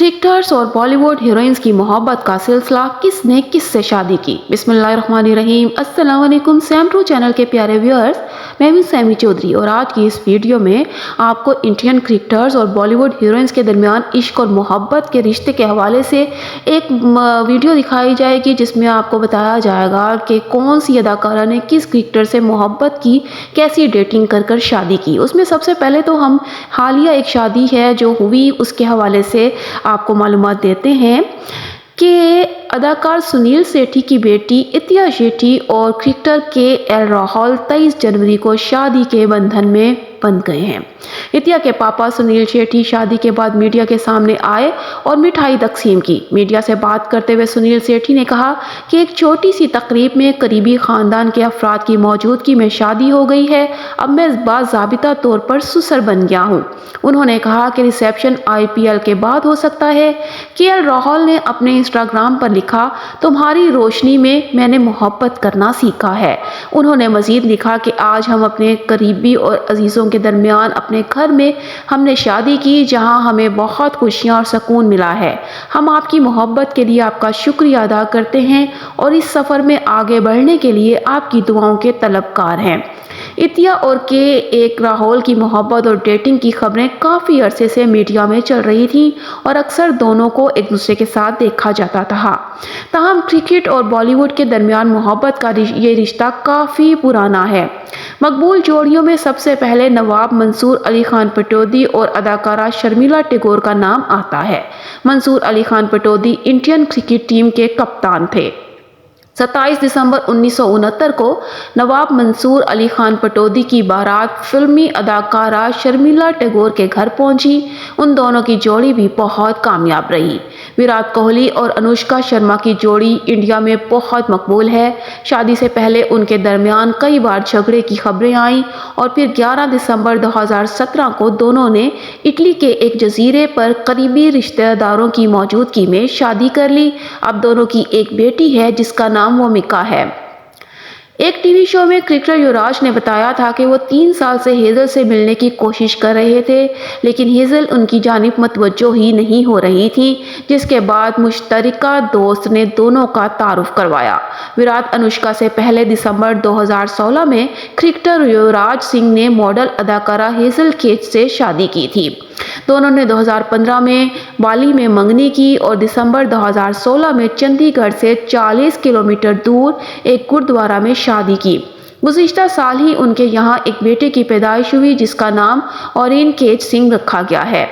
Cricketers और Bollywood heroines की मोहब्बत का सिलसिला, किसने किससे शादी की। बिस्मिल्लाहिर्रहमानिर्रहीम। अस्सलाम वालेकुम सैम ट्रू चैनल के प्यारे व्यूअर्स, मैं हूं सैमी चौधरी और आज की इस वीडियो में आपको इंडियन क्रिकेटर्स और बॉलीवुड हीरोइंस के दरमियान इश्क और मोहब्बत के रिश्ते के हवाले से एक वीडियो दिखाई जाएगी, जिसमें आपको बताया जाएगा कि कौन सी अदाकारा ने किस क्रिकेटर से मोहब्बत की, कैसी डेटिंग कर कर शादी की। उसमें सबसे पहले तो हम हालिया एक शादी है जो हुई उसके हवाले से आपको मालूमात देते हैं कि अदाकार सुनील शेट्टी की बेटी इतिया शेट्टी और क्रिकेटर केएल राहुल 23 जनवरी को शादी के बंधन में बंध गए हैं। इतिया के पापा सुनील शेट्टी शादी के बाद मीडिया के सामने आए और मिठाई तकसीम की। मीडिया से बात करते हुए सुनील शेट्टी ने कहा कि एक छोटी सी तकरीब में करीबी खानदान के अफराद की मौजूदगी में शादी हो गई है। अब मैं बाज़ाबिता तौर पर ससुर बन गया हूँ। उन्होंने कहा कि रिसेप्शन आईपीएल के बाद हो सकता है। केएल राहुल ने अपने इंस्टाग्राम पर लिखा, तुम्हारी रोशनी में मैंने मोहब्बत करना सीखा है। उन्होंने मजीद लिखा कि आज हम अपने करीबी और अजीज़ों के दरमियान अपने घर में हमने शादी की, जहां हमें बहुत खुशियां और सुकून मिला है। हम आपकी मोहब्बत के लिए आपका शुक्रिया अदा करते हैं और इस सफ़र में आगे बढ़ने के लिए आपकी दुआओं के तलबकार हैं। इतिया और केएल राहुल की मोहब्बत और डेटिंग की खबरें काफ़ी अरसे से मीडिया में चल रही थीं और अक्सर दोनों को एक दूसरे के साथ देखा जाता था। ताहम क्रिकेट और बॉलीवुड के दरमियान मोहब्बत का ये रिश्ता काफ़ी पुराना है। मकबूल जोड़ियों में सबसे पहले नवाब मंसूर अली खान पटौदी और अदाकारा शर्मिला टैगोर का नाम आता है। Mansoor Ali Khan Pataudi Indian cricket team के कप्तान थे। 27 दिसंबर 1969 को नवाब मंसूर अली खान पटौदी की बारात फिल्मी अदाकारा शर्मिला टैगोर के घर पहुंची। उन दोनों की जोड़ी भी बहुत कामयाब रही। विराट कोहली और अनुष्का शर्मा की जोड़ी इंडिया में बहुत मकबूल है। शादी से पहले उनके दरमियान कई बार झगड़े की खबरें आईं और फिर 11 दिसंबर 2017 को दोनों ने इटली के एक जजीरे पर करीबी रिश्तेदारों की मौजूदगी में शादी कर ली। अब दोनों की एक बेटी है जिसका नाम वोमिका है। एक टीवी शो में क्रिकेटर युवराज ने बताया था कि वो 3 साल से हेजल से मिलने की कोशिश कर रहे थे, लेकिन हेजल उनकी जानिब मतवज्जो ही नहीं हो रही थी, जिसके बाद मुश्तरका दोस्त ने दोनों का तारुफ करवाया। विराट अनुष्का से पहले दिसंबर 2016 में क्रिकेटर युवराज सिंह ने मॉडल अदाकारा हेजल केज से शादी की थी। दोनों ने 2015 में बाली में मंगनी की और दिसंबर 2016 में चंडीगढ़ से 40 किलोमीटर दूर एक गुरुद्वारा में शादी की। गुज़िश्ता साल ही उनके यहाँ एक बेटे की पैदाइश हुई, जिसका नाम ओरेन केज सिंह रखा गया है।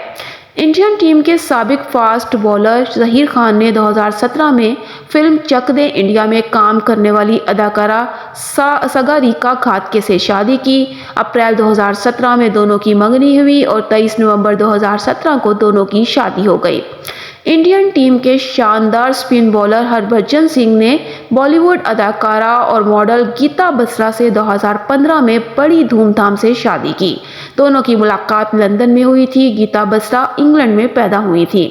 इंडियन टीम के साबिक फास्ट बॉलर ज़हीर खान ने 2017 में फिल्म चक दे इंडिया में काम करने वाली अदाकारा सागरिका घाटगे से शादी की। अप्रैल 2017 में दोनों की मंगनी हुई और 23 नवंबर 2017 को दोनों की शादी हो गई। इंडियन टीम के शानदार स्पिन बॉलर हरभजन सिंह ने बॉलीवुड अदाकारा और मॉडल गीता बसरा से 2015 में बड़ी धूमधाम से शादी की। दोनों की मुलाकात लंदन में हुई थी। गीता बसरा इंग्लैंड में पैदा हुई थी।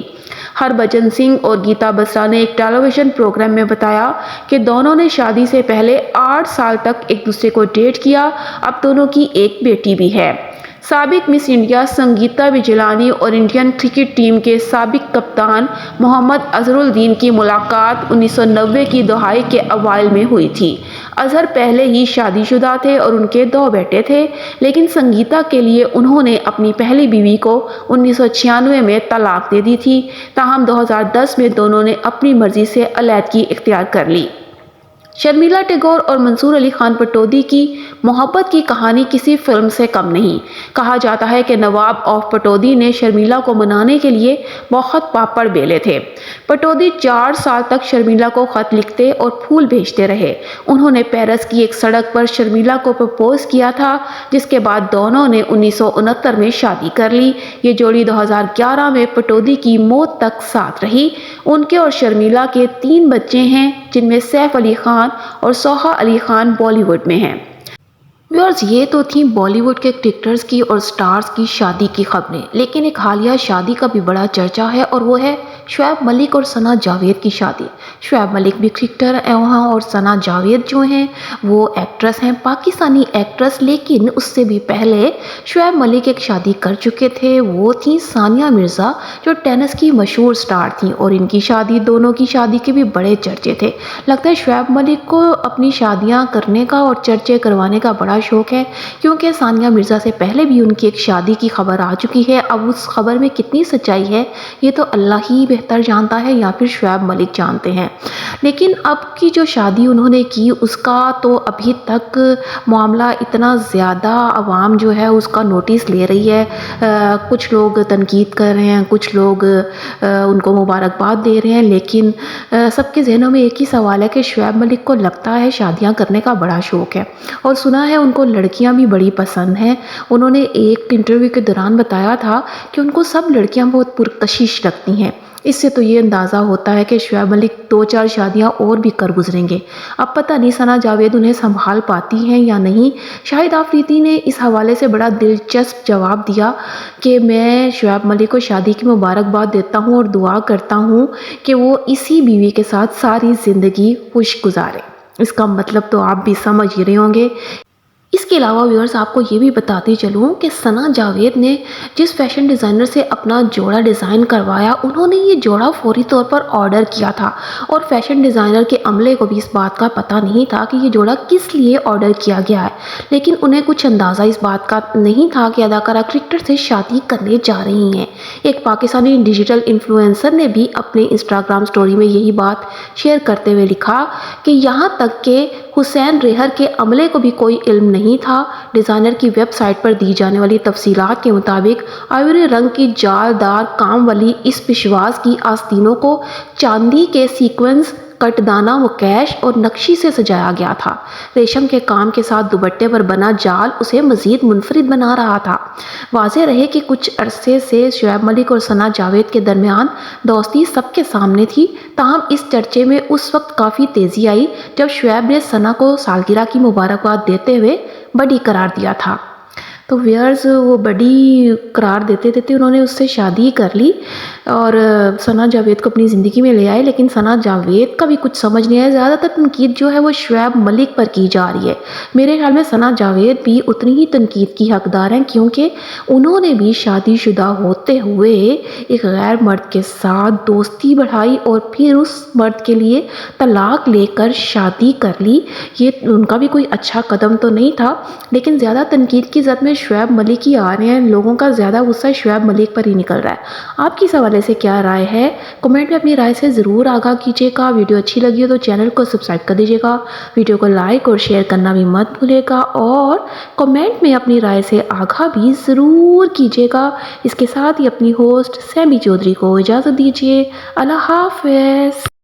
हरभजन सिंह और गीता बसरा ने एक टेलीविजन प्रोग्राम में बताया कि दोनों ने शादी से पहले 8 साल तक एक दूसरे को डेट किया। अब दोनों की एक बेटी भी है। साबिक मिस इंडिया संगीता बिजलानी और इंडियन क्रिकेट टीम के साबिक कप्तान मोहम्मद अजहरुद्दीन की मुलाकात 1990 की दहाई के अवाइल में हुई थी। अजहर पहले ही शादीशुदा थे और उनके 2 बेटे थे, लेकिन संगीता के लिए उन्होंने अपनी पहली बीवी को 1996 में तलाक दे दी थी। ताहम 2010 में दोनों ने अपनी मर्जी से अलहदगी इख्तियार कर ली। शर्मिला टैगोर और मंसूर अली खान पटौदी की मोहब्बत की कहानी किसी फिल्म से कम नहीं। कहा जाता है कि नवाब ऑफ पटौदी ने शर्मिला को मनाने के लिए बहुत पापड़ बेले थे। पटौदी 4 साल तक शर्मिला को खत लिखते और फूल भेजते रहे। उन्होंने पेरिस की एक सड़क पर शर्मिला को प्रपोज किया था, जिसके बाद दोनों ने 1969 में शादी कर ली। ये जोड़ी 2011 में पटौदी की मौत तक साथ रही। उनके और शर्मिला के 3 बच्चे हैं, जिनमें सैफ अली खान और सोहा अली खान बॉलीवुड में हैं। व्यूअर्स ये तो थी बॉलीवुड के क्रिकेटर्स की और स्टार्स की शादी की खबरें, लेकिन एक हालिया शादी का भी बड़ा चर्चा है और वो है शुएब मलिक और सना जावेद की शादी। शुएब मलिक भी क्रिकेटर है वहाँ, और सना जावेद जो हैं वो एक्ट्रेस हैं, पाकिस्तानी एक्ट्रेस। लेकिन उससे भी पहले शुएब मलिक एक शादी कर चुके थे, वो थी सानिया मिर्ज़ा जो टेनिस की मशहूर स्टार थी, और इनकी शादी, दोनों की शादी के भी बड़े चर्चे थे। लगता है शुएब मलिक को अपनी शादियाँ करने का और चर्चे करवाने का बड़ा शौक है, क्योंकि सानिया मिर्ज़ा से पहले भी उनकी एक शादी की खबर आ चुकी है। अब उस खबर में कितनी सच्चाई है ये तो अल्लाह ही बेहतर जानता है, या फिर शुएब मलिक जानते हैं। लेकिन अब की जो शादी उन्होंने की उसका तो अभी तक मामला इतना ज़्यादा आवाम जो है उसका नोटिस ले रही है। कुछ लोग तनकीद कर रहे हैं, कुछ लोग उनको मुबारकबाद दे रहे हैं, लेकिन सबके जहनों में एक ही सवाल है कि शुएब मलिक को लगता है शादियां करने का बड़ा शौक़ है, और सुना है उनको लड़कियां भी बड़ी पसंद हैं। उन्होंने एक इंटरव्यू के दौरान बताया था कि उनको सब लड़कियां बहुत पुरकशिश लगती हैं। इससे तो ये अंदाज़ा होता है कि शुएब मलिक 2-4 शादियां और भी कर गुजरेंगे। अब पता नहीं सना जावेद उन्हें संभाल पाती हैं या नहीं। शाहिद आफरीदी ने इस हवाले से बड़ा दिलचस्प जवाब दिया कि मैं शुएब मलिक को शादी की मुबारकबाद देता हूँ और दुआ करता हूँ कि वो इसी बीवी के साथ सारी ज़िंदगी खुश गुजारे। इसका मतलब तो आप भी समझ ही रहे होंगे। इसके अलावा व्यूअर्स आपको ये भी बताते चलूँ कि सना जावेद ने जिस फैशन डिज़ाइनर से अपना जोड़ा डिज़ाइन करवाया, उन्होंने ये जोड़ा फौरी तौर पर ऑर्डर किया था, और फैशन डिज़ाइनर के अमले को भी इस बात का पता नहीं था कि ये जोड़ा किस लिए ऑर्डर किया गया है। लेकिन उन्हें कुछ अंदाज़ा इस बात का नहीं था कि अदाकारा क्रिकेटर से शादी करने जा रही हैं। एक पाकिस्तानी डिजिटल इन्फ्लुएंसर ने भी अपने इंस्टाग्राम स्टोरी में यही बात शेयर करते हुए लिखा कि यहाँ तक कि हुसैन रेहर के अमले को भी कोई इल्म नहीं था। डिज़ाइनर की वेबसाइट पर दी जाने वाली तफसीलात के मुताबिक आइवरी रंग की जालदार काम वाली इस पिशवास की आस्तीनों को चांदी के सीक्वेंस, कटदाना, मुकैश और नक्शी से सजाया गया था। रेशम के काम के साथ दुपट्टे पर बना जाल उसे मज़ीद मुनफरिद बना रहा था। वाज़ेह रहे कि कुछ अरसे से शुएब मलिक और सना जावेद के दरमियान दोस्ती सबके सामने थी। ताहम इस चर्चे में उस वक्त काफ़ी तेज़ी आई जब शुएब ने सना को सालगिरह की मुबारकबाद देते हुए बड़ी करार दिया था। तो व्यूअर्स वो बड़ी करार देते देते उन्होंने उससे शादी कर ली और सना जावेद को अपनी ज़िंदगी में ले आए। लेकिन सना जावेद का भी कुछ समझ नहीं आया। ज़्यादातर तनकीद जो है वो शुएब मलिक पर की जा रही है। मेरे ख्याल में सना जावेद भी उतनी ही तनकीद की हकदार हैं, क्योंकि उन्होंने भी शादीशुदा होते हुए एक गैर मर्द के साथ दोस्ती बढ़ाई और फिर उस मर्द के लिए तलाक लेकर शादी कर ली। ये उनका भी कोई अच्छा कदम तो नहीं था, लेकिन ज़्यादा तनकीद की ज़द में शुएब मलिक ही आ रहे हैं। लोगों का ज़्यादा गुस्सा शुएब मलिक पर ही निकल रहा है। आपकी इस हवाले से क्या राय है? कमेंट में अपनी राय से ज़रूर आगाह कीजिएगा। वीडियो अच्छी लगी हो तो चैनल को सब्सक्राइब कर दीजिएगा। वीडियो को लाइक और शेयर करना भी मत भूलिएगा, और कमेंट में अपनी राय से आगाह भी ज़रूर कीजिएगा। इसके साथ ही अपनी होस्ट सैमी चौधरी को इजाज़त दीजिए। अल्लाह हाफ़िज़।